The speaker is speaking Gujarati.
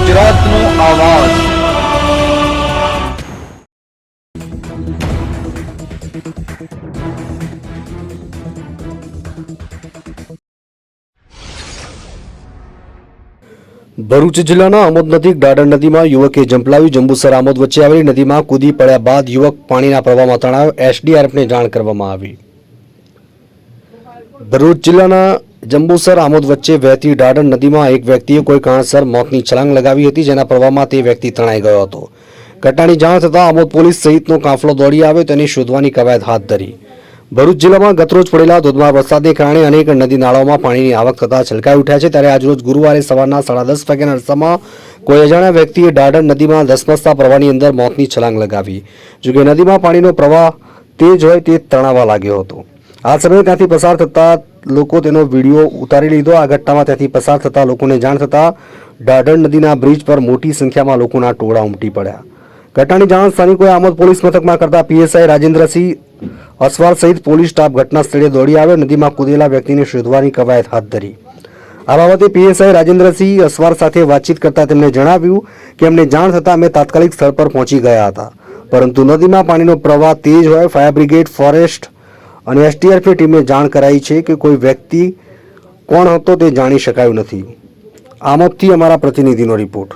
ગુજરાતનો આવાજ। ભરૂચ જિલ્લાના આમોદ નજીક ડાડર નદીમાં યુવકે ઝંપલાવી જંબુસર આમોદ વચ્ચે આવેલી નદીમાં કૂદી પડ્યા બાદ યુવક પાણીના પ્રવાહમાં તણાયો। એસડીઆરએફને જાણ કરવામાં આવી। ભરૂચ જિલ્લાના જંબુસર આમોદ વચ્ચે વહેતી ડાડર નદીમાં એક વ્યક્તિએ કોઈ કારણસર મોતની છલાંગ લગાવી હતી, જેના પ્રવાહમાં તે વ્યક્તિ તણાઈ ગયો હતો। ઘટનાની જાણ થતાં આમોદ પોલીસ સહિતનો કાફલો દોડી આવ્યો, તેને શોધવાની કવાયત હાથ ધરી। ભરૂચ જિલ્લામાં ગતરોજ પડેલા ધોધમાર વરસાદને કારણે અનેક નદી નાળાઓમાં પાણીની આવક થતાં છલકાઈ ઉઠ્યા છે। ત્યારે આજરોજ ગુરુવારે સવારના 10:30 વાગ્યાના અરસામાં કોઈ અજાણ્યા વ્યક્તિએ ડાડર નદીમાં ધસમસતા પ્રવાહની અંદર મોતની છલાંગ લગાવી। જોકે નદીમાં પાણીનો પ્રવાહ તેજ હોય તે તણાવા લાગ્યો હતો। આ સમયે ત્યાંથી પસાર થતા લોકો તેનો વિડીયો ઉતારી લીધો। આ ઘટનામાં ત્યાંથી પસાર થતા લોકોને જાણ થતાં ડાડર નદીના બ્રિજ પર મોટી સંખ્યામાં લોકોના ટોળા ઉમટી પડ્યા। ઘટનાની જાણ સ્થાનિકોએ આમોદ પોલીસ મથકમાં કરતા પીએસઆઈ રાજેન્દ્રસિંહ અસવાર સહિત પોલીસ સ્ટાફ ઘટના સ્થળે દોડી આવ્યો। નદીમાં કૂદેલા વ્યક્તિને શોધવાની કવાયત હાથ ધરી। આ બાબતે પીએસઆઈ રાજેન્દ્રસિંહ અસવાર સાથે વાતચીત કરતા તેમણે જણાવ્યું કે અમને જાણ થતાં અમે તાત્કાલિક સ્થળ પર પહોંચી ગયા હતા, પરંતુ નદીમાં પાણીનો પ્રવાહ તેજ હોય ફાયર બ્રિગેડ, ફોરેસ્ટ અને એસડીઆરએફની ટીમને જાણ કરાઈ છે કે કોઈ વ્યક્તિ કોણ હતો તે જાણી શકાયું નથી। આમોદથી અમારા પ્રતિનિધિનો રિપોર્ટ।